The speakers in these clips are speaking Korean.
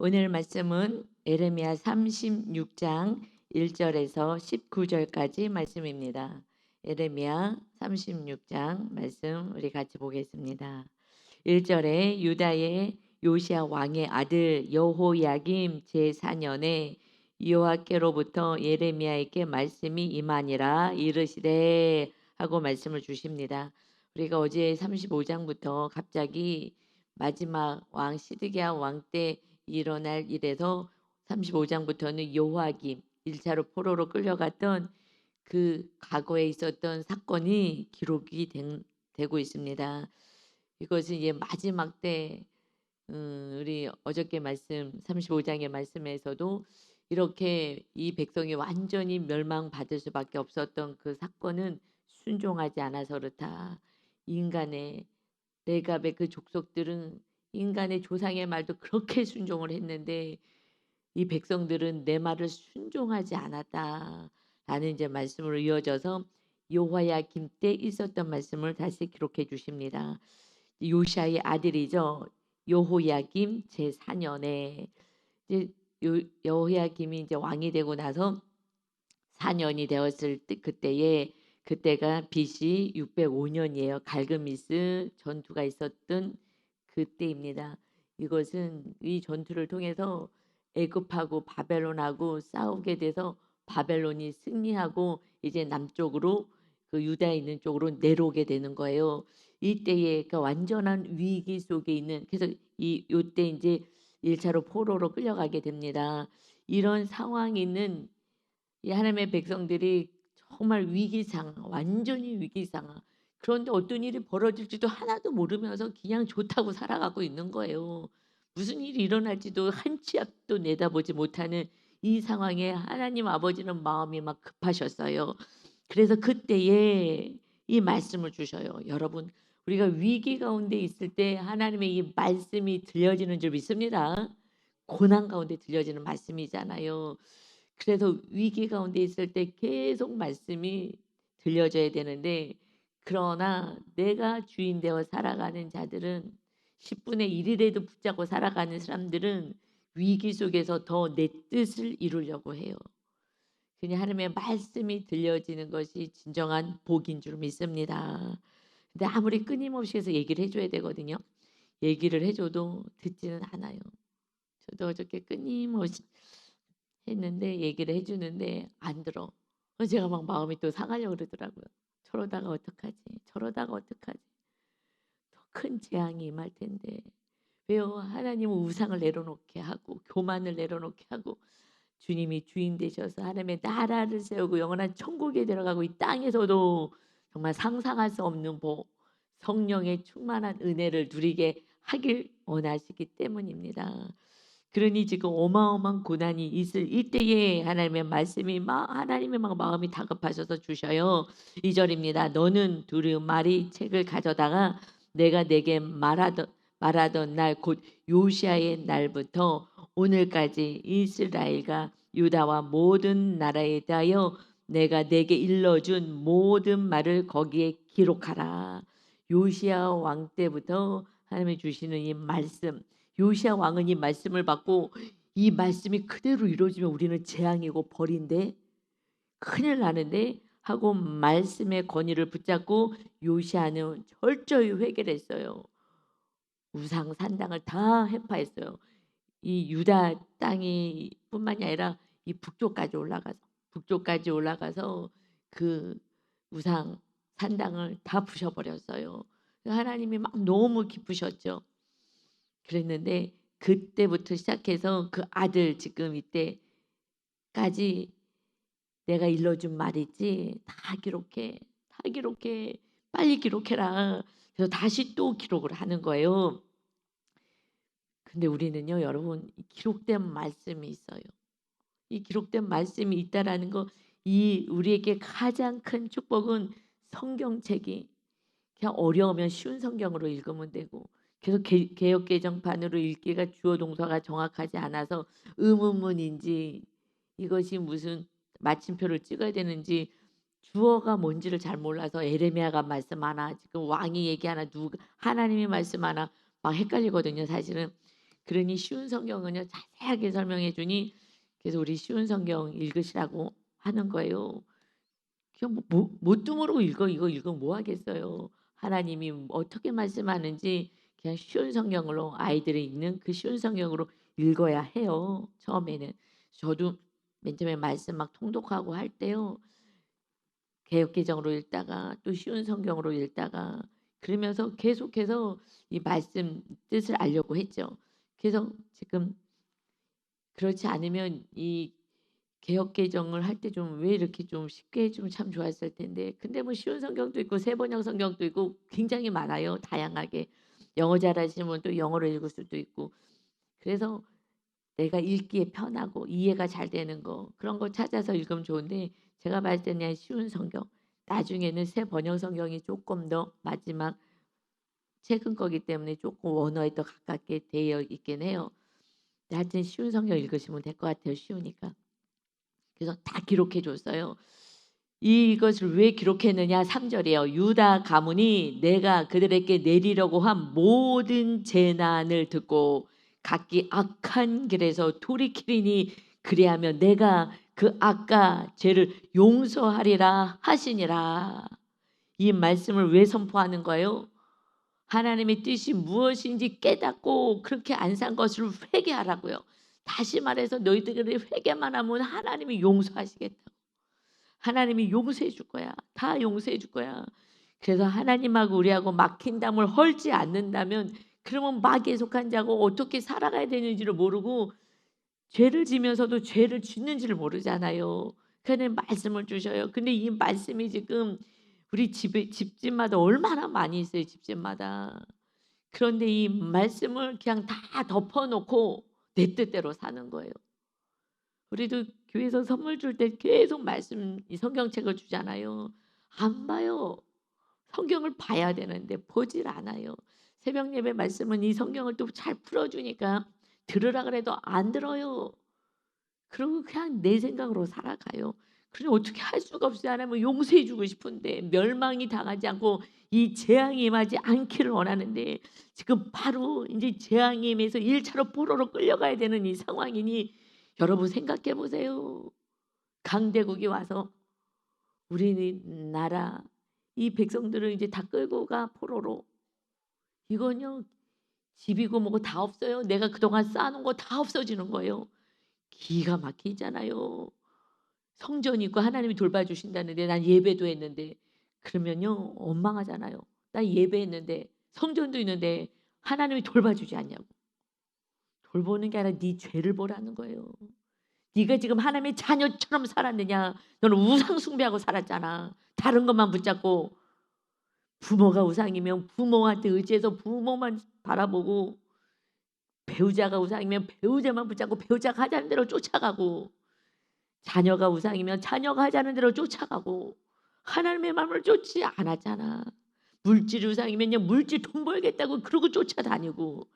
오늘 말씀은 예레미야 36장 1절에서 19절까지 말씀입니다. 예레미야 36장 말씀 우리 같이 보겠습니다. 1절에 유다의 요시야 왕의 아들 여호야김 제4년에 여호와께로부터 예레미야에게 말씀이 임하니라 이르시되 하고 말씀을 주십니다. 우리가 어제 35장부터 갑자기 마지막 왕 시드기야 왕 때 일어날 일에서 35장부터는 여호야김 1차로 포로로 끌려갔던 그 과거에 있었던 사건이 기록이 되고 있습니다. 이것은 이제 마지막 때 우리 어저께 말씀 35장의 말씀에서도 이렇게 이 백성이 완전히 멸망받을 수밖에 없었던 그 사건은 순종하지 않아서 그렇다. 인간의 레갑의 그 족속들은 인간의 조상의 말도 그렇게 순종을 했는데 이 백성들은 내 말을 순종하지 않았다라는 이제 말씀으로 이어져서 여호야김 때 있었던 말씀을 다시 기록해 주십니다. 요시아의 아들이죠. 여호야김 제4년에 이제 여호야김이 이제 왕이 되고 나서 4년이 되었을 때 그때가 BC 605년이에요. 갈그미스 전투가 있었던 그때입니다. 이것은 이 전투를 통해서 애굽하고 바벨론하고 싸우게 돼서 바벨론이 승리하고 이제 남쪽으로 그 유다에 있는 쪽으로 내려오게 되는 거예요. 이때에 그 완전한 위기 속에 있는 그래서 요때 이제 1차로 포로로 끌려가게 됩니다. 이런 상황이 있는 이 하나님의 백성들이 정말 위기 상황, 완전히 위기 상황. 그런데 어떤 일이 벌어질지도 하나도 모르면서 그냥 좋다고 살아가고 있는 거예요. 무슨 일이 일어날지도 한 치 앞도 내다보지 못하는 이 상황에 하나님 아버지는 마음이 막 급하셨어요. 그래서 그때에 이 말씀을 주셔요. 여러분, 우리가 위기 가운데 있을 때 하나님의 이 말씀이 들려지는 줄 믿습니다. 고난 가운데 들려지는 말씀이잖아요. 그래서 위기 가운데 있을 때 계속 말씀이 들려져야 되는데 그러나 내가 주인 되어 살아가는 자들은 10분의 1이라도 붙잡고 살아가는 사람들은 위기 속에서 더 내 뜻을 이루려고 해요. 그냥 하나님의 말씀이 들려지는 것이 진정한 복인 줄 믿습니다. 근데 아무리 끊임없이 해서 얘기를 해줘야 되거든요. 얘기를 해줘도 듣지는 않아요. 저도 어저께 끊임없이 했는데 얘기를 해주는데 안 들어. 그래서 제가 막 마음이 또 상하려고 그러더라고요. 저러다가 어떡하지? 저러다가 어떡하지? 더 큰 재앙이 임할 텐데. 왜요? 하나님은 우상을 내려놓게 하고 교만을 내려놓게 하고 주님이 주인 되셔서 하나님의 나라를 세우고 영원한 천국에 들어가고 이 땅에서도 정말 상상할 수 없는 복, 성령의 충만한 은혜를 누리게 하길 원하시기 때문입니다. 그러니 지금 어마어마한 고난이 있을 이때에 하나님의 말씀이 하나님의 막 마음이 다급하셔서 주셔요. 2절입니다. 너는 두루마리 책을 가져다가 내가 내게 말하던 날 곧 요시아의 날부터 오늘까지 이스라엘과 유다와 모든 나라에 대하여 내가 내게 일러준 모든 말을 거기에 기록하라. 요시아 왕 때부터 하나님이 주시는 이 말씀, 요시아 왕은 이 말씀을 받고 이 말씀이 그대로 이루어지면 우리는 재앙이고 벌인데 큰일 나는데 하고 말씀의 권위를 붙잡고 요시아는 철저히 회개를 했어요. 우상 산당을 다 해파했어요. 이 유다 땅이 뿐만이 아니라 이 북쪽까지 올라가서 그 우상 산당을 다 부셔버렸어요. 하나님이 막 너무 기쁘셨죠. 그랬는데 그때부터 시작해서 그 아들 지금 이때까지 내가 일러준 말이지 다 기록해. 다 기록해. 빨리 기록해라. 그래서 다시 또 기록을 하는 거예요. 근데 우리는요, 여러분, 이 기록된 말씀이 있어요. 이 기록된 말씀이 있다라는 거, 이 우리에게 가장 큰 축복은 성경책이 그냥 어려우면 쉬운 성경으로 읽으면 되고 계속 개역 개정판으로 읽기가 주어 동사가 정확하지 않아서 의문문인지 이것이 무슨 마침표를 찍어야 되는지 주어가 뭔지를 잘 몰라서 에레미야가 말씀하나 지금 왕이 얘기하나 누가 하나님이 말씀하나 막 헷갈리거든요. 사실은 그러니 쉬운 성경은요 자세하게 설명해 주니 그래서 우리 쉬운 성경 읽으시라고 하는 거예요. 그냥 뭣도 모르고 이거 읽으면 뭐 하겠어요. 하나님이 어떻게 말씀하는지 그냥 쉬운 성경으로 아이들이 읽는 그 쉬운 성경으로 읽어야 해요. 처음에는. 저도 맨 처음에 말씀 막 통독하고 할 때요. 개역개정으로 읽다가 또 쉬운 성경으로 읽다가 그러면서 계속해서 이 말씀 뜻을 알려고 했죠. 그래서 지금 그렇지 않으면 이 개역개정을 할 때 좀 왜 이렇게 좀 쉽게 해 주면 참 좋았을 텐데 근데 뭐 쉬운 성경도 있고 세번역 성경도 있고 굉장히 많아요 다양하게. 영어 잘하시는 분은 또 영어로 읽을 수도 있고. 그래서 내가 읽기에 편하고 이해가 잘 되는 거 그런 거 찾아서 읽으면 좋은데 제가 봤을 때는 그냥 쉬운 성경. 나중에는 새 번역 성경이 조금 더 마지막 최근 거기 때문에 조금 원어에 더 가깝게 되어 있긴 해요. 근데 하여튼 쉬운 성경 읽으시면 될 것 같아요 쉬우니까. 그래서 다 기록해 줬어요. 이것을 왜 기록했느냐 3 절이에요. 유다 가문이 내가 그들에게 내리려고 한 모든 재난을 듣고 각기 악한 길에서 돌이키리니 그리하면 내가 그 악과 죄를 용서하리라 하시니라. 이 말씀을 왜 선포하는 거예요? 하나님의 뜻이 무엇인지 깨닫고 그렇게 안 산 것을 회개하라고요. 다시 말해서 너희들이 회개만 하면 하나님이 용서하시겠다. 하나님이 용서해 줄 거야. 다 용서해 줄 거야. 그래서 하나님하고 우리하고 막힌 담을 헐지 않는다면 그러면 마귀에 속한 자고 어떻게 살아가야 되는지를 모르고 죄를 지면서도 죄를 짓는지를 모르잖아요. 그런데 말씀을 주셔요. 근데 이 말씀이 지금 우리 집집마다 얼마나 많이 있어요. 집집마다. 그런데 이 말씀을 그냥 다 덮어놓고 내 뜻대로 사는 거예요. 우리도 교회에서 선물 줄 때 계속 말씀 이 성경책을 주잖아요. 안 봐요. 성경을 봐야 되는데 보질 않아요. 새벽 예배 말씀은 이 성경을 또 잘 풀어 주니까 들으라 그래도 안 들어요. 그리고 그냥 내 생각으로 살아가요. 그러니 어떻게 할 수가 없어요. 하나님은 용서해 주고 싶은데 멸망이 당하지 않고 이 재앙이 임하지 않기를 원하는데 지금 바로 이제 재앙이 임해서 1차로 포로로 끌려가야 되는 이 상황이니 여러분 생각해 보세요. 강대국이 와서 우리나라 이 백성들을 이제 다 끌고 가 포로로. 이건요 집이고 뭐고 다 없어요. 내가 그동안 쌓아놓은 거 다 없어지는 거예요. 기가 막히잖아요. 성전이 있고 하나님이 돌봐주신다는데 난 예배도 했는데 그러면요 원망하잖아요. 나 예배했는데 성전도 있는데 하나님이 돌봐주지 않냐고. 돌보는 게 아니라 네 죄를 보라는 거예요. 네가 지금 하나님의 자녀처럼 살았느냐. 너는 우상 숭배하고 살았잖아. 다른 것만 붙잡고 부모가 우상이면 부모한테 의지해서 부모만 바라보고 배우자가 우상이면 배우자만 붙잡고 배우자가 하자는 대로 쫓아가고 자녀가 우상이면 자녀가 하자는 대로 쫓아가고 하나님의 마음을 쫓지 않았잖아. 물질이 우상이면요 물질 돈 벌겠다고 그러고 쫓아다니고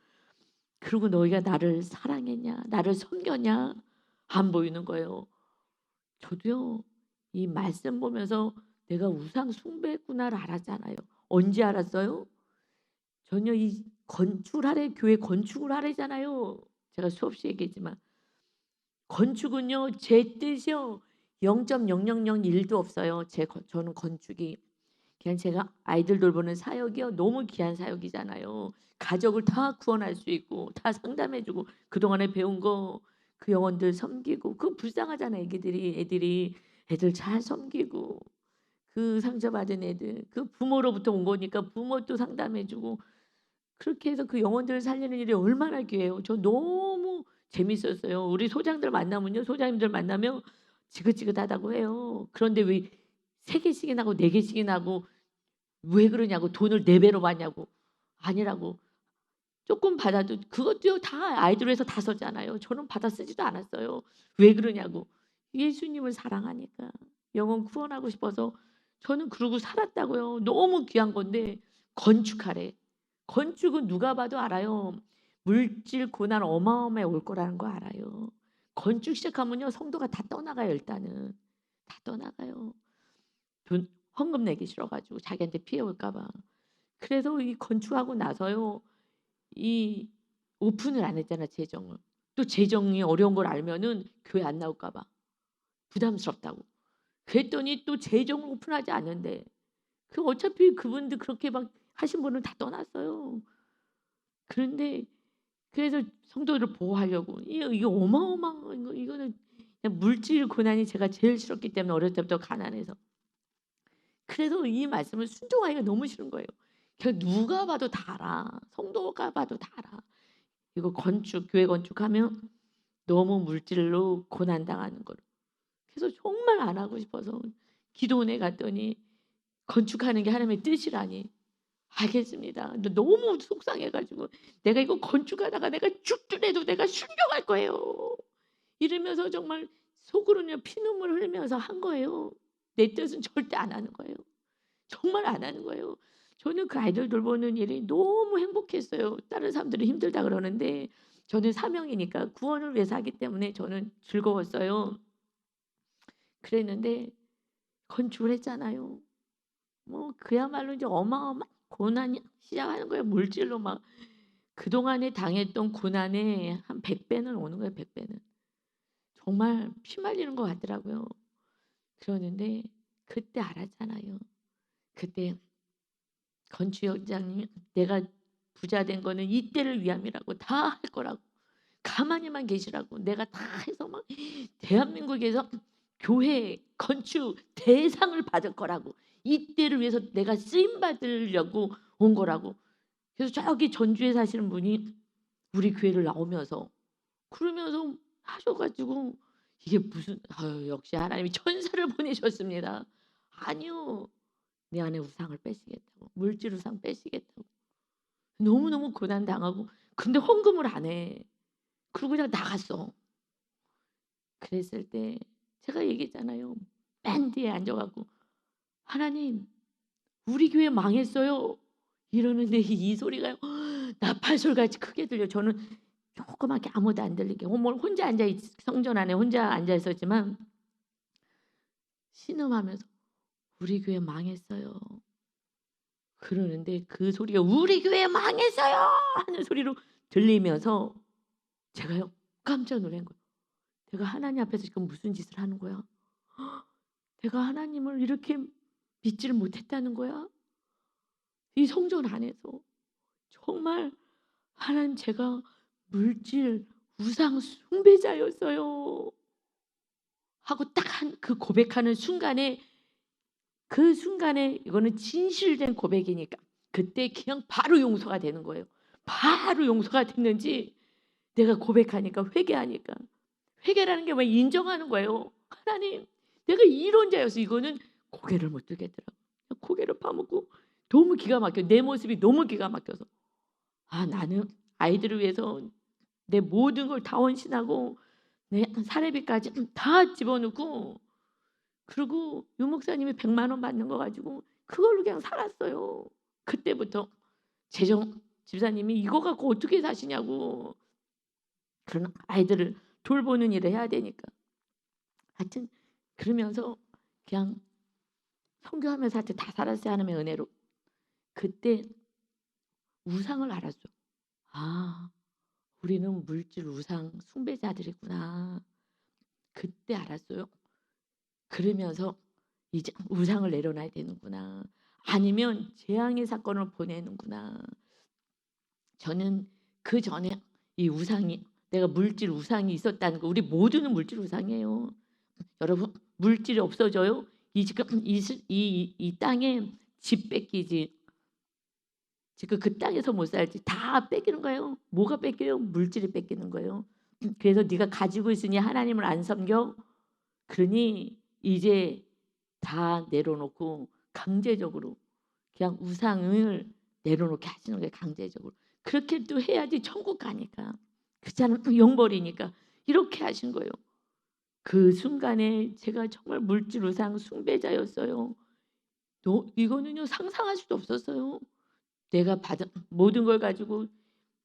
그러고 너희가 나를 사랑했냐 나를 섬겼냐 안 보이는 거예요. 저도요 이 말씀 보면서 내가 우상 숭배했구나를 알았잖아요. 언제 알았어요? 전혀 이 건축을 하래 교회 건축을 하래잖아요. 제가 수없이 얘기했지만 건축은요 제 뜻이요 0.0001도 없어요. 저는 건축이 그냥 제가 아이들 돌보는 사역이요 너무 귀한 사역이잖아요. 가족을 다 구원할 수 있고 다 상담해주고 그동안에 배운 거 그 영혼들 섬기고 그 불쌍하잖아요. 애들이 애들 잘 섬기고 그 상처받은 애들 그 부모로부터 온 거니까 부모도 상담해주고 그렇게 해서 그 영혼들을 살리는 일이 얼마나 귀해요. 저 너무 재밌었어요. 우리 소장들 만나면요. 소장님들 만나면 지긋지긋하다고 해요. 그런데 왜 3 개씩이나 하고 4 개씩이나 하고 왜 그러냐고 돈을 4 배로 받냐고. 아니라고. 조금 받아도 그것도요 다 아이들 위해서 다 썼잖아요. 저는 받아 쓰지도 않았어요. 왜 그러냐고. 예수님을 사랑하니까. 영혼 구원하고 싶어서 저는 그러고 살았다고요. 너무 귀한 건데 건축하래. 건축은 누가 봐도 알아요. 물질 고난 어마어마하게 올 거라는 거 알아요. 건축 시작하면요 성도가 다 떠나가요 일단은. 다 떠나가요. 돈 헌금 내기 싫어 가지고 자기한테 피해 올까 봐. 그래서 이 건축하고 나서요. 이 오픈을 안 했잖아, 재정을. 또 재정이 어려운 걸 알면은 교회 안 나올까 봐 부담스럽다고. 그랬더니 또 재정을 오픈하지 않는데 그 어차피 그분들 그렇게 막 하신 분은 다 떠났어요. 그런데 그래서 성도들을 보호하려고 이게 어마어마한 거 이거는 그냥 물질 고난이 제가 제일 싫었기 때문에 어렸을 때부터 가난해서. 그래서 이 말씀을 순종하기가 너무 싫은 거예요. 그냥 누가 봐도 다 알아. 성도가 봐도 다 알아. 이거 교회 건축하면 너무 물질로 고난당하는 거를. 그래서 정말 안 하고 싶어서 기도원에 갔더니 건축하는 게 하나님의 뜻이라니. 알겠습니다. 근데 너무 속상해 가지고 내가 이거 건축하다가 내가 죽더라도 내가 순종할 거예요. 이러면서 정말 속으로는 피눈물 흘리면서 한 거예요. 내 뜻은 절대 안 하는 거예요. 정말 안 하는 거예요. 저는 그 아이들 돌보는 일이 너무 행복했어요. 다른 사람들은 힘들다 그러는데 저는 사명이니까 구원을 위해서 하기 때문에 저는 즐거웠어요. 그랬는데 건축을 했잖아요. 뭐 그야말로 이제 어마어마한 고난이 시작하는 거예요. 물질로 막 그동안에 당했던 고난의 한 100배는 오는 거예요. 100배는. 정말 피 말리는 것 같더라고요. 그러는데 그때 알았잖아요. 그때 건축 현장님이 내가 부자 된 거는 이때를 위함이라고 다 할 거라고 가만히만 계시라고 내가 다 해서 막 대한민국에서 교회 건축 대상을 받을 거라고 이때를 위해서 내가 쓰임 받으려고 온 거라고. 그래서 저기 전주에 사시는 분이 우리 교회를 나오면서 그러면서 하셔가지고 이게 무슨 아유, 역시 하나님이 천사를 보내셨습니다. 아니요. 내 안에 우상을 빼시겠다고. 물질 우상 빼시겠다고. 너무너무 고난당하고 근데 헌금을 안 해. 그러고 그냥 나갔어. 그랬을 때 제가 얘기했잖아요. 맨 뒤에 앉아갖고 하나님 우리 교회 망했어요. 이러는데 이 소리가 나팔소리같이 크게 들려. 저는 조그맣게 아무도 안 들리게 혼자 성전 안에 혼자 앉아 있었지만 신음하면서 우리 교회 망했어요. 그러는데 그 소리가 우리 교회 망했어요 하는 소리로 들리면서 제가요 깜짝 놀란 거예요. 내가 하나님 앞에서 지금 무슨 짓을 하는 거야? 내가 하나님을 이렇게 믿지를 못했다는 거야? 이 성전 안에서 정말 하나님 제가 물질 우상 숭배자였어요. 하고 딱 그 고백하는 순간에 그 순간에 이거는 진실된 고백이니까 그때 그냥 바로 용서가 되는 거예요. 바로 용서가 됐는지 내가 고백하니까 회개하니까 회개라는 게 왜 인정하는 거예요. 하나님 내가 이런 자였어. 이거는 고개를 못 들겠더라고요. 고개를 파묻고 너무 기가 막혀. 내 모습이 너무 기가 막혀서 아 나는 아이들을 위해서 내 모든 걸 다 헌신하고 내 사례비까지 다 집어넣고 그리고 유 목사님이 100만 원 받는 거 가지고 그걸로 그냥 살았어요. 그때부터 재정 집사님이 이거 갖고 어떻게 사시냐고. 그런 아이들을 돌보는 일을 해야 되니까. 하여튼 그러면서 그냥 선교하면서 하여튼 다 살았어요. 하나님의 은혜로. 그때 우상을 알았죠. 아 우리는 물질 우상 숭배자들이구나. 그때 알았어요. 그러면서 이제 우상을 내려놔야 되는구나. 아니면 재앙의 사건을 보내는구나. 저는 그 전에 이 우상이 내가 물질 우상이 있었다는 거 우리 모두는 물질 우상이에요. 여러분 물질이 없어져요? 이 지금 이 땅에 집 뺏기지. 지금 그 땅에서 못 살지. 다 뺏기는 거예요. 뭐가 뺏겨요? 물질이 뺏기는 거예요. 그래서 네가 가지고 있으니 하나님을 안 섬겨? 그러니 이제 다 내려놓고 강제적으로 그냥 우상을 내려놓게 하시는 거예요. 강제적으로. 그렇게 또 해야지 천국 가니까. 그렇지 않으면 또 영벌이니까 이렇게 하신 거예요. 그 순간에 제가 정말 물질 우상 숭배자였어요. 이거는요 상상할 수도 없었어요. 내가 받은 모든 걸 가지고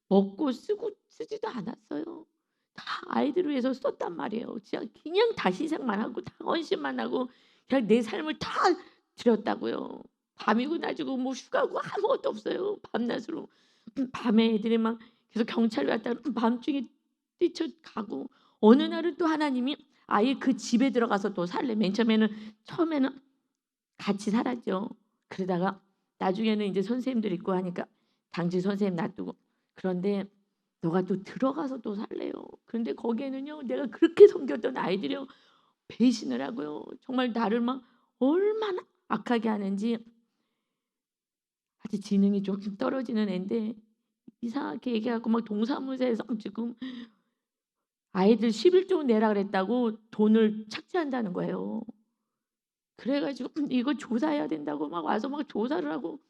먹고 쓰고 쓰지도 않았어요. 다 아이들을 위해서 썼단 말이에요. 그냥 다 희생만 하고 다 헌신만 하고 그냥 내 삶을 다 드렸다고요. 밤이고 낮이고 뭐 휴가고 아무것도 없어요. 밤낮으로 밤에 애들이 막 그래서 경찰이 왔다가 밤중에 뛰쳐가고 어느 날은 또 하나님이 아예 그 집에 들어가서 또 살래. 맨 처음에는 같이 살았죠. 그러다가 나중에는 이제 선생님들 있고 하니까 당직 선생님 놔두고 그런데 너가 또 들어가서 또 살래요. 그런데 거기에는요 내가 그렇게 섬겼던 아이들이요 배신을 하고요. 정말 나를 막 얼마나 악하게 하는지 아주 지능이 좀 떨어지는 애인데 이상하게 얘기하고 막 동사무소에서 지금 아이들 11조 내라 그랬다고 돈을 착취한다는 거예요. 그래 가지고 이거 조사해야 된다고 막 와서 막 조사를 하고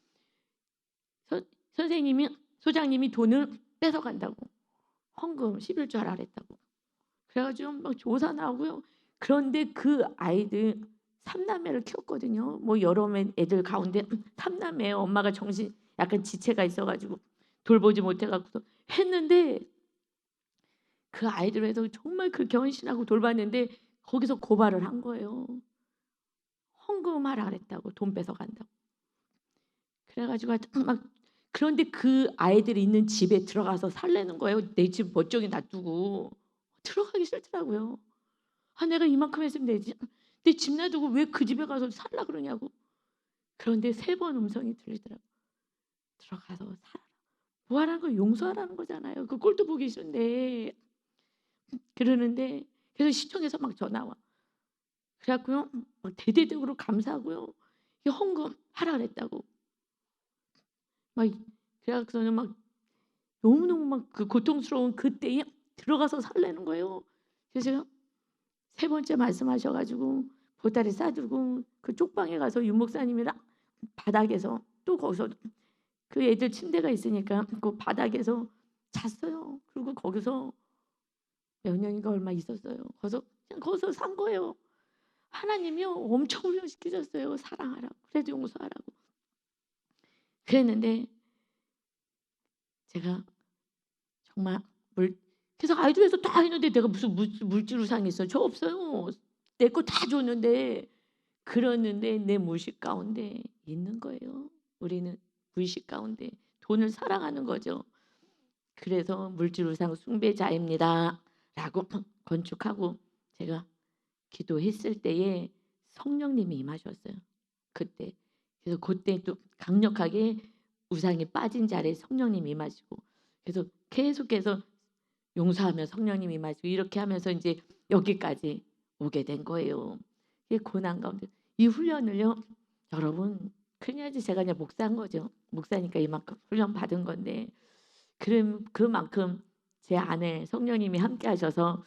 선 선생님이 소장님이 돈을 뺏어간다고. 헌금 11조 하라 그랬다고. 그래 가지고 막 조사 나오고요. 그런데 그 아이들 3 남매를 키웠거든요. 뭐 여러 애들 가운데 3 남매 엄마가 정신 약간 지체가 있어 가지고 돌보지 못해 갖고서 했는데 그 아이들을 해서 정말 그 견신하고 돌봤는데 거기서 고발을 한 거예요. 헌금하라 그랬다고 돈 뺏어간다고. 그래 가지고 하여튼 막 그런데 그 아이들이 있는 집에 들어가서 살라는 거예요. 내 집 멀쩡히 놔두고. 들어가기 싫더라고요. '아 내가 이만큼 했으면 되지. 내 집 놔두고 왜 그 집에 가서 살라 그러냐고.' 그런데 3번 음성이 들리더라고요. "들어가서 살아라." 뭐 하라는 거 용서하라는 거잖아요. 그 꼴도 보기 싫은데. 그러는데 그래서 시청에서 막 전화 와. 그래 갖고요. 막 대대적으로 감사하고요. 이 헌금하라 그랬다고. 막 그래 갖고서는 막 너무너무 막 그 고통스러운 그때에 들어가서 살라는 거예요. 그래서 제가 3번째 말씀하셔 가지고 보따리 싸들고 그 쪽방에 가서 윤 목사님이랑 바닥에서 또 거기서 그 애들 침대가 있으니까 그 바닥에서 잤어요. 그리고 거기서 몇 년인가 얼마 있었어요. 거기서 그냥 거기서 산 거예요. 하나님이요 엄청 훈련시키셨어요. 사랑하라고. 그래도 용서하라고. 그랬는데 제가 정말 물 그래서 아이들에서 다 했는데 내가 무슨 물질 우상이 있어요. 저 없어요. 내 거 다 줬는데 그러는데 내 무의식 가운데 있는 거예요. 우리는 무의식 가운데 돈을 사랑하는 거죠. 그래서 물질 우상 숭배자입니다라고 건축하고 제가 기도했을 때에 성령님이 임하셨어요. 그때. 그래서 그때 또 강력하게 우상이 빠진 자리에 성령님이 임하시고 그래서 계속해서 용서하며 성령님이 임하시고 이렇게 하면서 이제 여기까지 오게 된 거예요. 이 고난 가운데 이 훈련을요. 여러분 그래야지 제가 그냥 목사한 거죠. 목사니까 이만큼 훈련 받은 건데 그만큼 제 안에 성령님이 함께 하셔서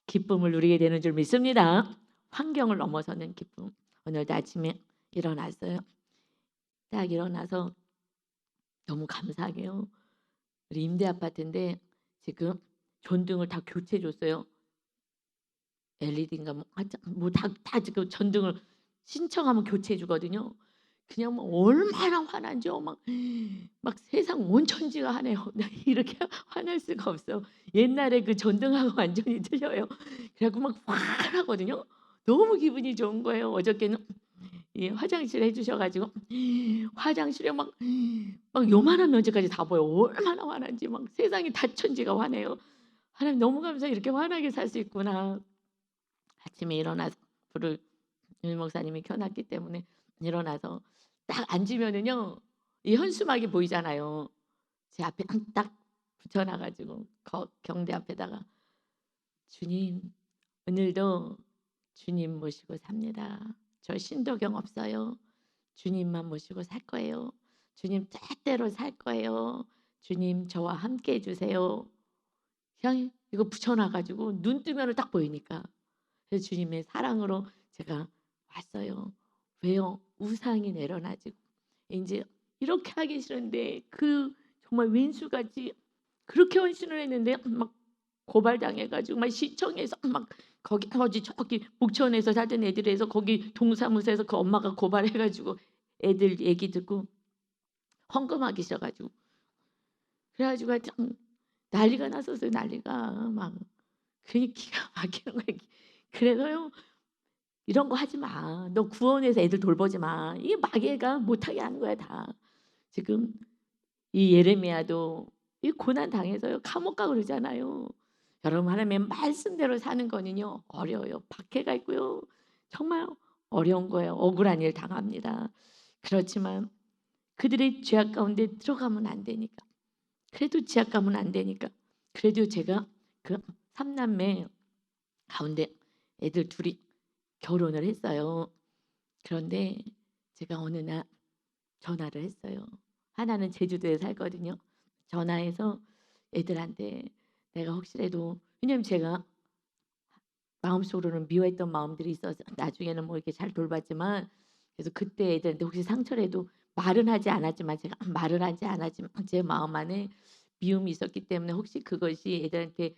기쁨을 누리게 되는 줄 믿습니다. 환경을 넘어서는 기쁨. 오늘도 아침에 일어났어요. 딱 일어나서 너무 감사하게요. 우리 임대 아파트인데 지금 전등을 다 교체해 줬어요. LED인가 다 지금 전등을 신청하면 교체해 주거든요. 그냥 뭐 얼마나 화난지요. 막 세상 온천지가 화내요. 나 이렇게 화낼 수가 없어. 옛날에 그 전등하고 완전히 틀려요. 그래 갖고 막 화나거든요. 너무 기분이 좋은 거예요. 어저께는 이 화장실 해 주셔 가지고 화장실에 막 요만한 면적까지 다 보여. 얼마나 화난지 막 세상이 다 천지가 화내요. 하나님 너무 감사해요. 이렇게 환하게 살 수 있구나. 아침에 일어나서 불을 윤 목사님이 켜 놨기 때문에 일어나서 딱 앉으면은요. 이 현수막이 보이잖아요. 제 앞에 딱 붙여 놔 가지고 경대 앞에다가 "주님 오늘도 주님 모시고 삽니다. 저 신도경 없어요. 주님만 모시고 살 거예요. 주님 뜻대로 살 거예요. 주님 저와 함께 해 주세요." 그냥 이거 붙여 놔 가지고 눈 뜨면은 딱 보이니까. 그래서 주님의 사랑으로 제가 왔어요. 왜요? 우상이 내려놔지고 인제 이렇게 하기 싫은데 그 정말 왼수같이 그렇게 헌신을 했는데 막 고발당해 가지고 막 시청에서 막 거기 저기 목천에서 살던 애들이 해서 거기 동사무소에서 그 엄마가 고발해 가지고 애들 얘기 듣고 헌금하기 싫어 가지고 그래 가지고 하여튼 난리가 났었어요 난리가. 막 그게 기가 막히는 거예요. 그래서요 "이런 거 하지 마. 너 구원해서 애들 돌보지 마." 이게 마귀가 못하게 하는 거야 다. 지금 이 예레미야도 이 고난 당해서요 감옥 가고 그러잖아요. 여러분 하나님의 말씀대로 사는 거는요 어려워요. 박해가 있고요. 정말 어려운 거예요. 억울한 일 당합니다. 그렇지만 그들의 죄악 가운데 들어가면 안 되니까. 그래도 죄악 가면 안 되니까. 그래도 제가 그 삼남매 가운데 애들 둘이 결혼을 했어요. 그런데 제가 어느 날 전화를 했어요. 하나는 제주도에 살거든요. 전화해서 애들한테 내가 혹시라도 왜냐면 제가 마음속으로는 미워했던 마음들이 있어서 나중에는 뭐 이렇게 잘 돌봤지만 그래서 그때 애들한테 혹시 상처라도 말은 하지 않았지만 제가 말을 하지 않았지만 제 마음 안에 미움이 있었기 때문에 혹시 그것이 애들한테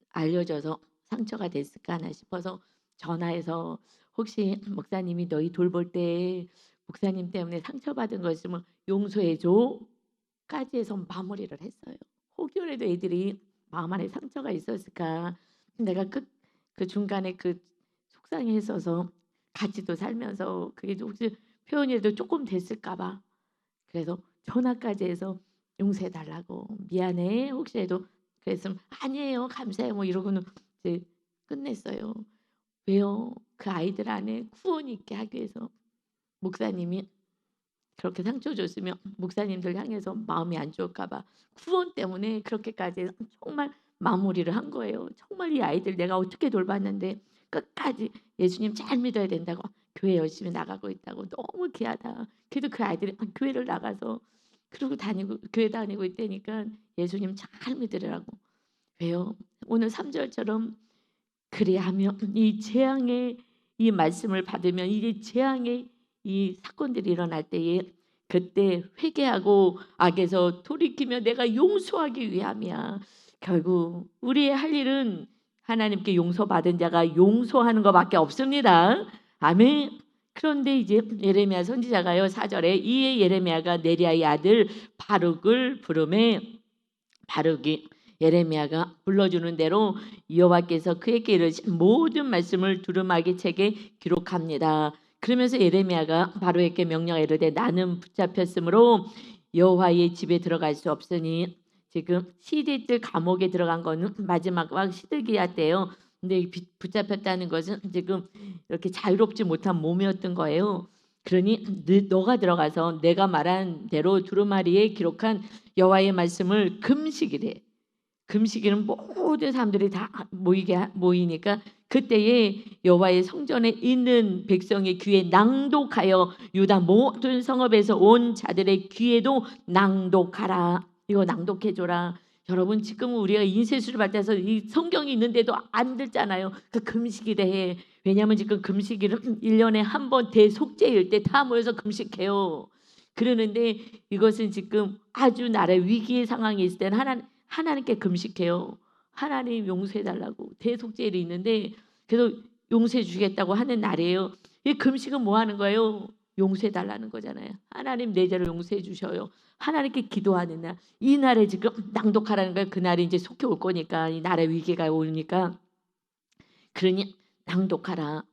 알려져서 상처가 됐을까 하나 싶어서 전화해서 혹시 목사님이 너희 돌볼 때 목사님 때문에 상처받은 거 있으면 용서해 줘까지 해서 마무리를 했어요. 혹여라도 애들이 마음 안에 상처가 있었을까 내가 그 중간에 그 속상해했어서 같이도 살면서 그게 혹시 표현이라도 조금 됐을까 봐 그래서 전화까지 해서 용서해 달라고 미안해 혹시라도 그랬으면 아니에요 감사해요 뭐 이러고는 이제 끝냈어요. 왜요? 그 아이들 안에 구원이 있게 하기 위해서 목사님이 그렇게 상처 줬으면 목사님들 향해서 마음이 안 좋을까 봐 구원 때문에 그렇게까지 해서 정말 마무리를 한 거예요. 정말 이 아이들 내가 어떻게 돌봤는데 끝까지 예수님 잘 믿어야 된다고 교회 열심히 나가고 있다고 너무 귀하다. 그래도 그 아이들이 교회를 나가서 그러고 다니고 교회 다니고 있다니까 예수님 잘 믿으라고. 왜요? 오늘 3절처럼 그리하면 이 재앙의 이 말씀을 받으면 이 재앙의 이 사건들이 일어날 때에 그때 회개하고 악에서 돌이키며 내가 용서하기 위함이야. 결국 우리의 할 일은 하나님께 용서받은 자가 용서하는 것밖에 없습니다. 아멘. 그런데 이제 예레미야 선지자가요 4절에 이에 예레미야가 네리야의 아들 바룩을 부르매 바룩이 예레미야가 불러주는 대로 여호와께서 그에게 이르신 모든 말씀을 두루마기 책에 기록합니다. 그러면서 예레미야가 바룩에게 명령하여 이르되 나는 붙잡혔으므로 여호와의 집에 들어갈 수 없으니 지금 시디들 감옥에 들어간 거는 마지막 왕 시드기야 때요. 근데 붙잡혔다는 것은 지금 이렇게 자유롭지 못한 몸이었던 거예요. 그러니 너가 들어가서 내가 말한 대로 두루마리에 기록한 여호와의 말씀을 금식이래. 금식일은 모든 사람들이 다 모이니까 그때에 여호와의 성전에 있는 백성의 귀에 낭독하여 유다 모든 성읍에서 온 자들의 귀에도 낭독하라. 이거 낭독해 줘라. 여러분 지금 우리가 인쇄술을 받아서 이 성경이 있는데도 안 듣잖아요. 그 금식일에 해. 왜냐하면 지금 금식일은 1년에 한 번 대속죄일 때 다 모여서 금식해요. 그러는데 이것은 지금 아주 나라의 위기의 상황이 있을 때는 하나님께 금식해요. 하나님 용서해 달라고 대속죄일이 있는데 그래서 용서해 주겠다고 하는 날이에요. 이 금식은 뭐 하는 거예요? 용서해 달라는 거잖아요. 하나님 내 죄를 용서해 주셔요. 하나님께 기도하는 날. 이 날에 지금 낭독하라는 거예요. 그 날이 이제 속히 올 거니까 이 나라의 위기가 오니까 그러니 낭독하라.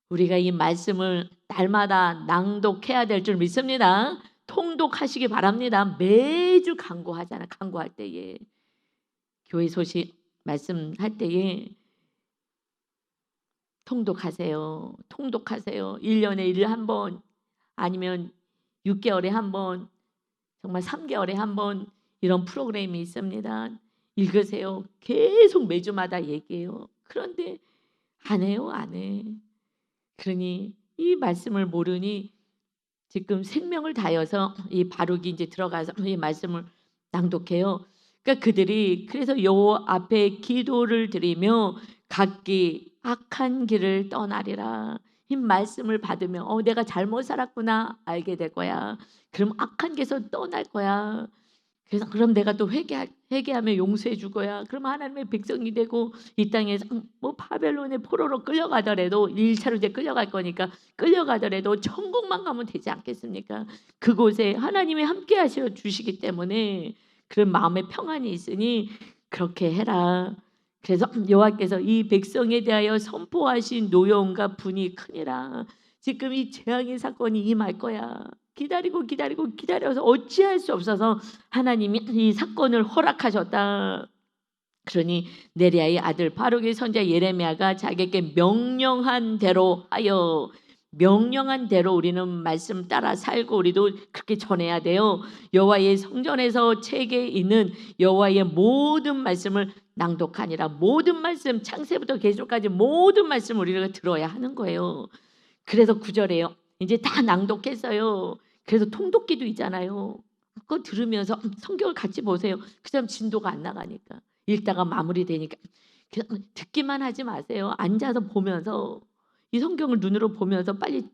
우리가 이 말씀을 날마다 낭독해야 될 줄 믿습니다. 통독하시기 바랍니다. 매주 간구하잖아. 간구할 때에 교회 소식 말씀할 때에 통독하세요. 통독하세요. 1년에 1일 한 번 아니면 6개월에 한 번 정말 3개월에 한 번 이런 프로그램이 있습니다. 읽으세요. 계속 매주마다 얘기해요. 그런데 안 해요. 안 해. 그러니 이 말씀을 모르니 지금 생명을 다해서 이 바룩이 이제 들어가서 이 말씀을 낭독해요. 그러니까 그들이 그래서 여호와 앞에 기도를 드리며 각기 악한 길을 떠나리라. 이 말씀을 받으면 내가 잘못 살았구나 알게 될 거야. 그럼 악한 길에서 떠날 거야. 그래서 그럼 내가 또 회개하며 용서해 줄 거야. 그럼 하나님의 백성이 되고 이 땅에서 뭐 바벨론의 포로로 끌려가더라도 1차로 이제 끌려갈 거니까 끌려가더라도 천국만 가면 되지 않겠습니까? 그곳에 하나님이 함께 하셔 주시기 때문에 그런 마음의 평안이 있으니 그렇게 해라. 그래서 여호와께서 이 백성에 대하여 선포하신 노여움과 분이 크니라. 지금 이 재앙의 사건이 임할 거야. 기다려서 어찌할 수 없어서 하나님이 이 사건을 허락하셨다. 그러니 네리야의 아들 바룩의 선지자 예레미야가 자기에게 명령한 대로 하여, 명령한 대로 우리는 말씀 따라 살고 우리도 그렇게 전해야 돼요. 여호와의 성전에서 책에 있는 여호와의 모든 말씀을 낭독하니라. 모든 말씀, 창세부터 계시록까지 모든 말씀 우리가 들어야 하는 거예요. 그래서 9절에요. 이제 다 낭독했어요. 그래서 통독기도 있잖아요. 그거 들으면서 성경을 같이 보세요. 그 사람 진도가 안 나가니까. 읽다가 마무리되니까 그냥 듣기만 하지 마세요. 앉아서 보면서 이 성경을 눈으로 보면서 빨리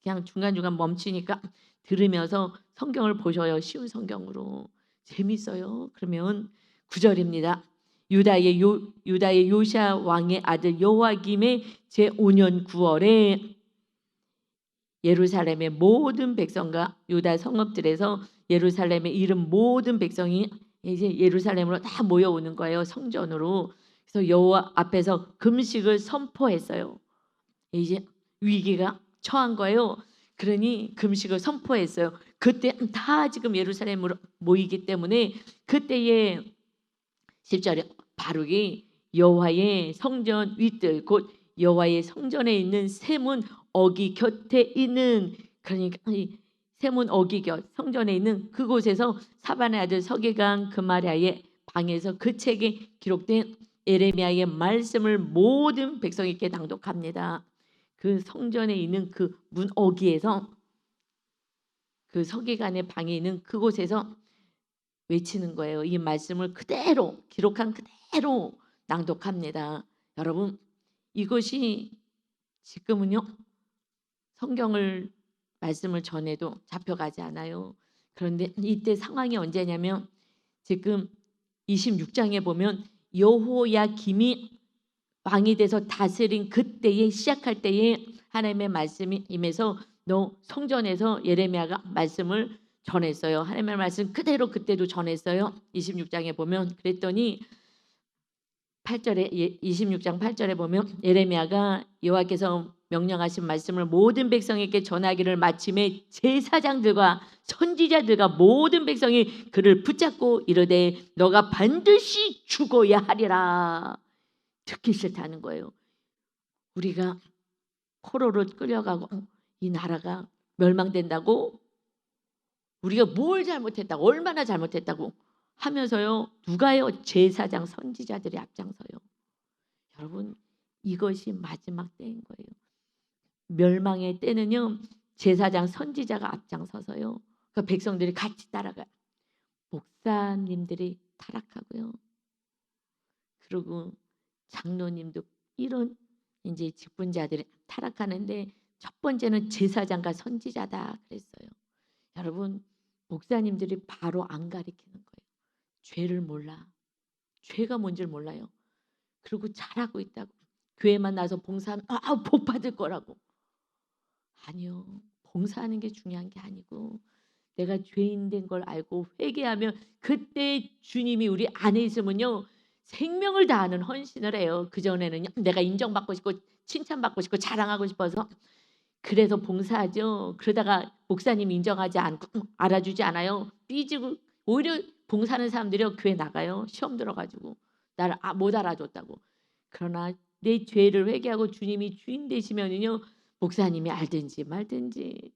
그냥 중간중간 멈추니까 들으면서 성경을 보셔요. 쉬운 성경으로. 재밌어요. 그러면 9절입니다. 유다의 요시야 왕의 아들 여호와김의 제5년 9월에 예루살렘의 모든 백성과 유다 성읍들에서 예루살렘에 이른 모든 백성이 이제 예루살렘으로 다 모여오는 거예요. 성전으로. 그래서 여호와 앞에서 금식을 선포했어요. 이제 위기가 처한 거예요. 그러니 금식을 선포했어요. 그때 다 지금 예루살렘으로 모이기 때문에 그때에 10절에 바룩이 여호와의 성전 윗들 곧 여호와의 성전에 있는 세문 어기 곁에 있는, 그러니까 이 세문 어기 곁 성전에 있는 그곳에서 사반의 아들 서기관 그마랴의 방에서 그 책에 기록된 예레미야의 말씀을 모든 백성에게 낭독합니다. 그 성전에 있는 그 문 어기에서, 그 서기관의 방에 있는 그곳에서 외치는 거예요. 이 말씀을 그대로 기록한 그대로 낭독합니다. 여러분, 이것이 지금은요 성경을 말씀을 전해도 잡혀가지 않아요. 그런데 이때 상황이 언제냐면 지금 26장에 보면 여호야김이 왕이 돼서 다스린 그때에 시작할 때에 하나님의 말씀이 임해서 너 성전에서 예레미야가 말씀을 전했어요. 하나님의 말씀 그대로 그때도 전했어요. 26장에 보면 그랬더니 8절에 26장 8절에 보면 예레미야가 여호와께서 명령하신 말씀을 모든 백성에게 전하기를 마침에 제사장들과 선지자들과 모든 백성이 그를 붙잡고 이르되 너가 반드시 죽어야 하리라. 듣기 싫다는 거예요. 우리가 포로로 끌려가고 이 나라가 멸망된다고, 우리가 뭘 잘못했다고, 얼마나 잘못했다고 하면서요 누가요? 제사장 선지자들이 앞장서요. 여러분, 이것이 마지막 때인 거예요. 멸망의 때는요 제사장 선지자가 앞장서서요 그 백성들이 같이 따라가요. 목사님들이 타락하고요, 그리고 장로님도 이런 이제 직분자들이 타락하는데 첫 번째는 제사장과 선지자다 그랬어요. 여러분, 목사님들이 바로 안 가리키는 거예요. 죄를 몰라. 죄가 뭔지를 몰라요. 그리고 잘하고 있다고. 교회만 나서 봉사하면 복 받을 거라고. 아니요. 봉사하는 게 중요한 게 아니고 내가 죄인 된 걸 알고 회개하면 그때 주님이 우리 안에 있으면요 생명을 다하는 헌신을 해요. 그전에는요 내가 인정받고 싶고 칭찬받고 싶고 자랑하고 싶어서 그래서 봉사하죠. 그러다가 목사님 인정하지 않고 알아주지 않아요. 삐지고 오히려 봉사하는 사람들이 교회 나가요. 시험 들어가지고 나를 못 알아줬다고. 그러나 내 죄를 회개하고 주님이 주인 되시면은요 목사님이 알든지 말든지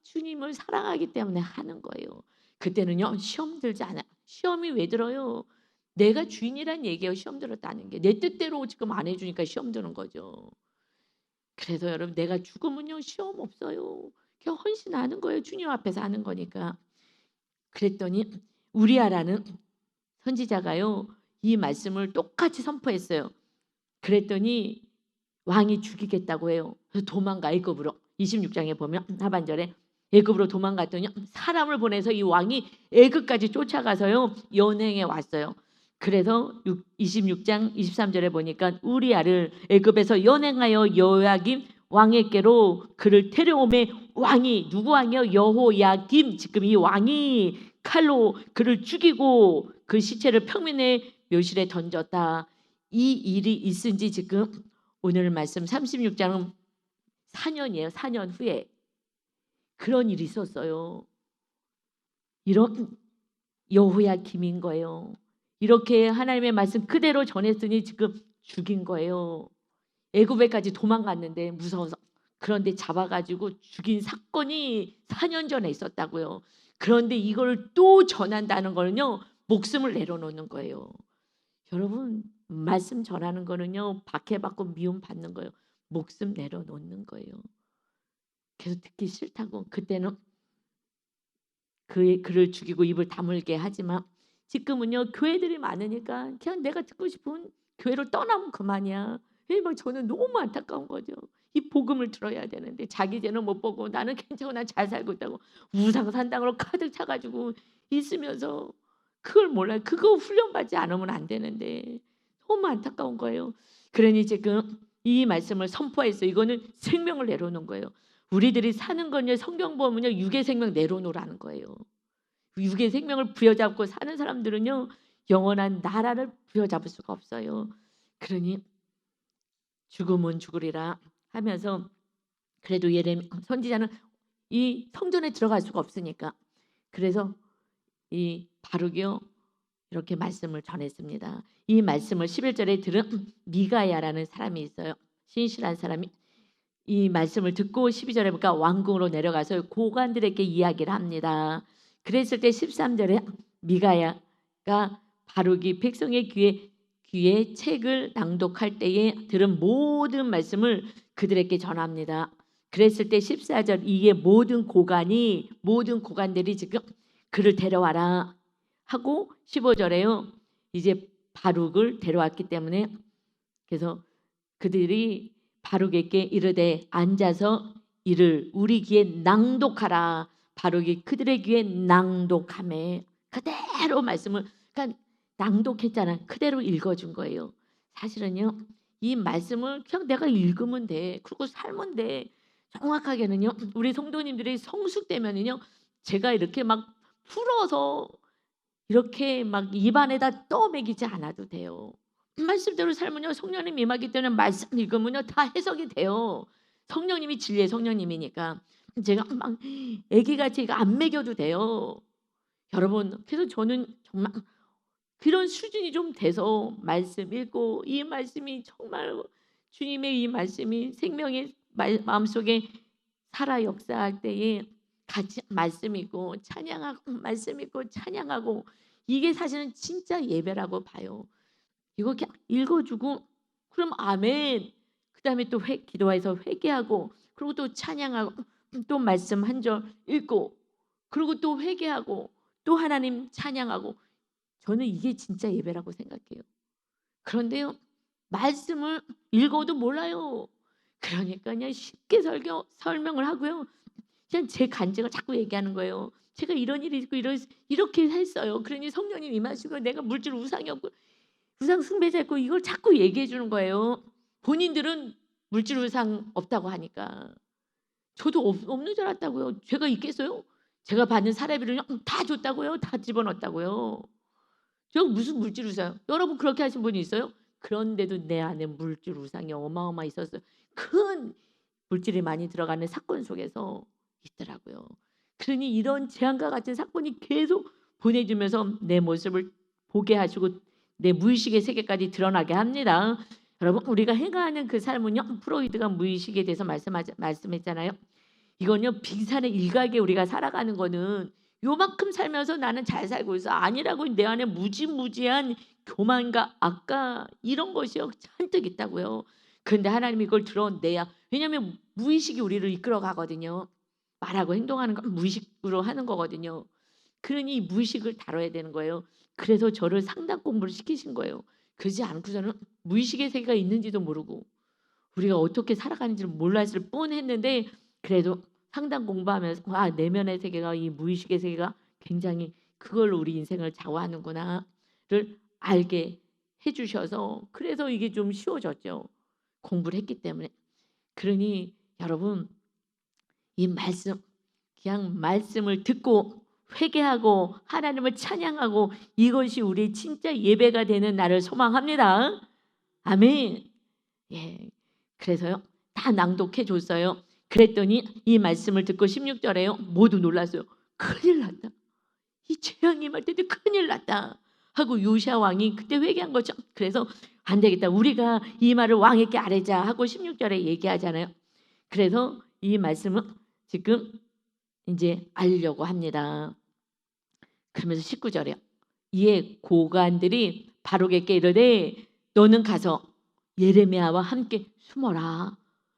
주님을 사랑하기 때문에 하는 거예요. 그때는요 시험 들지 않아요. 시험이 왜 들어요? 내가 주인이란 얘기예요. 시험 들었다는 게 내 뜻대로 지금 안 해주니까 시험 드는 거죠. 그래서 여러분, 내가 죽으면요 시험 없어요. 그냥 헌신하는 거예요. 주님 앞에서 하는 거니까. 그랬더니 우리아라는 선지자가요 이 말씀을 똑같이 선포했어요. 그랬더니 왕이 죽이겠다고 해요. 그래서 도망가 애굽으로. 26장에 보면 하반절에 애굽으로 도망갔더니 사람을 보내서 이 왕이 애굽까지 쫓아가서요 연행해 왔어요. 그래서 26장 23절에 보니까 우리아를 애굽에서 연행하여 여호야김 왕에게로 그를 데려오매 왕이, 누구 왕이요? 여호야김. 지금 이 왕이 칼로 그를 죽이고 그 시체를 평민의 묘실에 던졌다. 이 일이 있은 지 지금 오늘 말씀 36장은 4년이에요. 4년 후에. 그런 일이 있었어요. 이런 여호야김인 거예요. 이렇게 하나님의 말씀 그대로 전했으니 지금 죽인 거예요. 애굽에까지 도망갔는데 무서워서. 그런데 잡아가지고 죽인 사건이 4년 전에 있었다고요. 그런데 이걸 또 전한다는 거는요, 목숨을 내려놓는 거예요. 여러분, 말씀 전하는 거는요, 박해받고 미움 받는 거예요. 목숨 내려놓는 거예요. 계속 듣기 싫다고. 그때는 그를 죽이고 입을 다물게 하지만 지금은요, 교회들이 많으니까 그냥 내가 듣고 싶은 교회로 떠나면 그만이야. 막 저는 너무 안타까운 거죠. 이 복음을 들어야 되는데 자기 죄는 못 보고 나는 괜찮고 난 잘 살고 있다고 우상 산당으로 가득 차가지고 있으면서 그걸 몰라요. 그거 훈련받지 않으면 안 되는데 너무 안타까운 거예요. 그러니 지금 이 말씀을 선포해서 이거는 생명을 내려놓는 거예요. 우리들이 사는 건요, 성경 보면요, 육의 생명 내려놓으라는 거예요. 육의 생명을 부여잡고 사는 사람들은요, 영원한 나라를 부여잡을 수가 없어요. 그러니 죽음은 죽으리라 하면서, 그래도 예레미야 선지자는 이 성전에 들어갈 수가 없으니까, 그래서 이 바룩이요, 이렇게 말씀을 전했습니다. 이 말씀을 11절에 들은 미가야라는 사람이 있어요. 신실한 사람이 이 말씀을 듣고 12절에 보니까 왕궁으로 내려가서 고관들에게 이야기를 합니다. 그랬을 때 13절에 미가야가 바룩이 백성의 귀에 책을 낭독할 때에 들은 모든 말씀을 그들에게 전합니다. 그랬을 때 14절, 이게 모든 고관들이 지금 그를 데려와라 하고 15절에요. 이제 바룩을 데려왔기 때문에, 그래서 그들이 바룩에게 이르되 앉아서 이를 우리 귀에 낭독하라. 바룩이 그들의 귀에 낭독하매 그대로 말씀을, 그러니까 낭독했잖아요. 그대로 읽어준 거예요. 사실은요, 이 말씀을 그냥 내가 읽으면 돼. 그리고 살면 돼. 정확하게는요, 우리 성도님들이 성숙되면은요, 제가 이렇게 막 풀어서 이렇게 막 입안에다 떠먹이지 않아도 돼요. 말씀대로 살면요, 성령님 임하기 때문에 말씀 읽으면요 다 해석이 돼요. 성령님이 진리의 성령님이니까. 제가 막 애기같이 이거 안 먹여도 돼요. 여러분, 그래서 저는 정말 그런 수준이 좀 돼서 말씀 읽고, 이 말씀이 정말 주님의 이 말씀이 생명의 마음속에 살아 역사할 때에 같이 말씀 읽고 찬양하고 말씀 읽고 찬양하고, 이게 사실은 진짜 예배라고 봐요. 이거 그냥 읽어주고 그럼 아멘. 그다음에 또 기도해서 회개하고, 그리고 또 찬양하고, 또 말씀 한 절 읽고, 그리고 또 회개하고, 또 하나님 찬양하고. 저는 이게 진짜 예배라고 생각해요. 그런데요, 말씀을 읽어도 몰라요. 그러니까 그냥 쉽게 설명을 하고요, 그냥 제 간증을 자꾸 얘기하는 거예요. 제가 이런 일이 있고 이렇게 했어요. 그러니 성령님 임하시고 내가 물질 우상이 없고 우상 숭배자였고, 이걸 자꾸 얘기해 주는 거예요. 본인들은 물질 우상 없다고 하니까. 저도 없는 줄 알았다고요. 제가 있겠어요? 제가 받는 사례비를 다 줬다고요. 다 집어넣었다고요. 제가 무슨 물질 우상. 여러분 그렇게 하신 분이 있어요? 그런데도 내 안에 물질 우상이 어마어마히 있었어요. 큰 물질이 많이 들어가는 사건 속에서 있더라고요. 그러니 이런 재앙과 같은 사건이 계속 보내주면서 내 모습을 보게 하시고 내 무의식의 세계까지 드러나게 합니다. 여러분, 우리가 행하는 그 삶은요, 프로이드가 무의식에 대해서 말씀했잖아요. 이건요, 빙산의 일각에 우리가 살아가는 거는 요만큼 살면서 나는 잘 살고 있어 아니라고, 내 안에 무지무지한 교만과 악과 이런 것이요 잔뜩 있다고요. 그런데 하나님이 이걸 드러내야, 왜냐하면 무의식이 우리를 이끌어 가거든요. 말하고 행동하는 건 무의식으로 하는 거거든요. 그러니 무의식을 다뤄야 되는 거예요. 그래서 저를 상담 공부를 시키신 거예요. 그러지 않고서는 무의식의 세계가 있는지도 모르고 우리가 어떻게 살아가는지를 몰랐을 뻔했는데, 그래도 상담 공부하면서 내면의 세계가, 이 무의식의 세계가 굉장히 그걸로 우리 인생을 좌우하는구나를 알게 해주셔서, 그래서 이게 좀 쉬워졌죠. 공부를 했기 때문에. 그러니 여러분, 이 말씀, 그냥 말씀을 듣고 회개하고 하나님을 찬양하고, 이것이 우리 진짜 예배가 되는 날을 소망합니다. 아멘. 예. 그래서요, 다 낭독해 줬어요. 그랬더니 이 말씀을 듣고 16절에요. 모두 놀랐어요. 큰일 났다. 이 재앙이 임할 때 큰일 났다 하고 요시야 왕이 그때 회개한 거죠. 그래서 안 되겠다. 우리가 이 말을 왕에게 아뢰자 하고 16절에 얘기하잖아요. 그래서 이 말씀은 지금 이제 알려고 합니다. 그러면서 19절에요. 이에 고관들이 바로에게 이르되 너는 가서 예레미야와 함께 숨어라.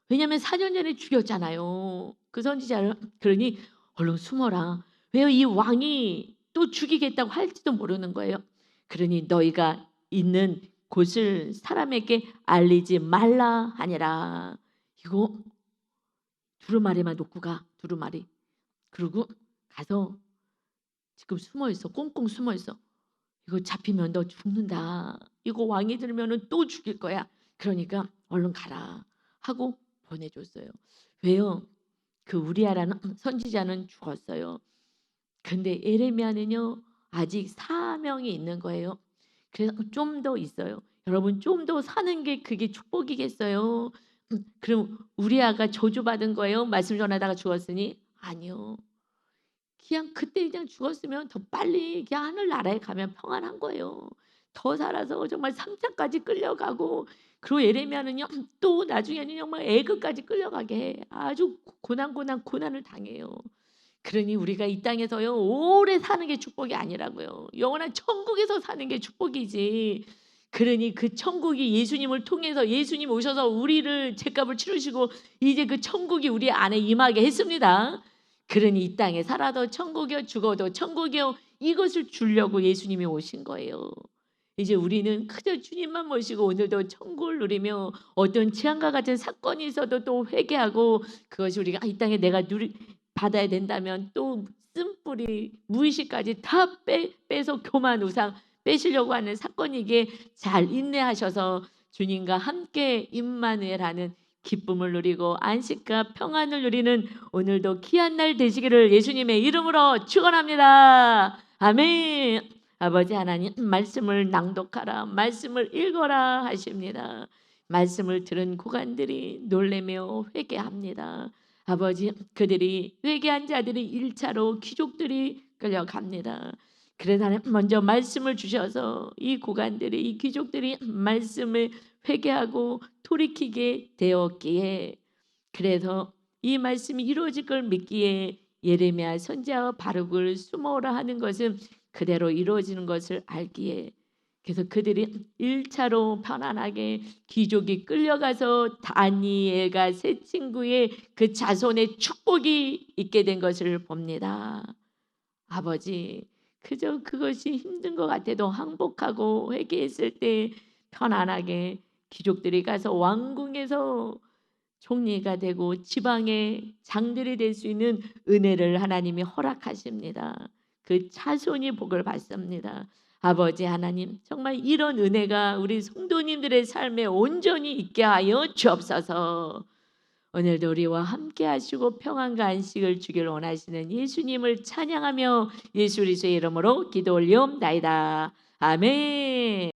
왜냐하면 4년 전에 죽였잖아요. 그 선지자를. 그러니 얼른 숨어라. 왜요? 이 왕이 또 죽이겠다고 할지도 모르는 거예요. 그러니 너희가 있는 곳을 사람에게 알리지 말라 하니라. 이거 두루마리만 놓고 가. 두루마리. 그리고 가서 지금 숨어 있어. 꽁꽁 숨어 있어. 이거 잡히면 너 죽는다. 이거 왕이 들으면 또 죽일 거야. 그러니까 얼른 가라 하고 보내줬어요. 왜요? 그 우리아라는 선지자는 죽었어요. 근데 예레미야는요 아직 사명이 있는 거예요. 그래서 좀 더 있어요. 여러분 좀 더 사는 게 그게 축복이겠어요? 그럼 우리아가 저주받은 거예요? 말씀 전하다가 죽었으니? 아니요. 그냥 그때 그냥 죽었으면 더 빨리 그냥 하늘나라에 가면 평안한 거예요. 더 살아서 정말 3차까지 끌려가고 그리고 예레미야는요 또 나중에는 정말 애굽까지 끌려가게 해. 아주 고난을 당해요. 그러니 우리가 이 땅에서요 오래 사는 게 축복이 아니라고요. 영원한 천국에서 사는 게 축복이지. 그러니 그 천국이 예수님을 통해서 예수님 오셔서 우리를 죄값을 치르시고 이제 그 천국이 우리 안에 임하게 했습니다. 그러니 이 땅에 살아도 천국이요 죽어도 천국이요 이것을 주려고 예수님이 오신 거예요. 이제 우리는 그저 주님만 모시고 오늘도 천국을 누리며 어떤 재앙과 같은 사건이 있어도 또 회개하고 그것이 우리가 이 땅에 내가 받아야 된다면 또 쓴뿌리 무의식까지 다 빼서 교만 우상 빼시려고 하는 사건이기에 잘 인내하셔서 주님과 함께 임마누엘하는 기쁨을 누리고 안식과 평안을 누리는 오늘도 귀한 날 되시기를 예수님의 이름으로 축원합니다. 아멘. 아버지 하나님 말씀을 낭독하라 말씀을 읽어라 하십니다. 말씀을 들은 고관들이 놀래며 회개합니다. 아버지 그들이 회개한 자들이 1차로 귀족들이 끌려갑니다. 그래서 먼저 말씀을 주셔서 이 고관들이 이 귀족들이 말씀을 회개하고 돌이키게 되었기에 그래서 이 말씀이 이루어질 걸 믿기에 예레미야 선지자와 바룩을 숨어라 하는 것은 그대로 이루어지는 것을 알기에 그래서 그들이 1차로 편안하게 귀족이 끌려가서 다니엘과 세 친구의 그 자손의 축복이 있게 된 것을 봅니다. 아버지 그저 그것이 힘든 것 같아도 항복하고 회개했을 때 편안하게 귀족들이 가서 왕궁에서 총리가 되고 지방의 장들이 될 수 있는 은혜를 하나님이 허락하십니다. 그 자손이 복을 받습니다. 아버지 하나님 정말 이런 은혜가 우리 성도님들의 삶에 온전히 있게 하여 주옵소서. 오늘도 우리와 함께 하시고 평안과 안식을 주길 원하시는 예수님을 찬양하며 예수 그리스도의 이름으로 기도 올리옵나이다. 아멘.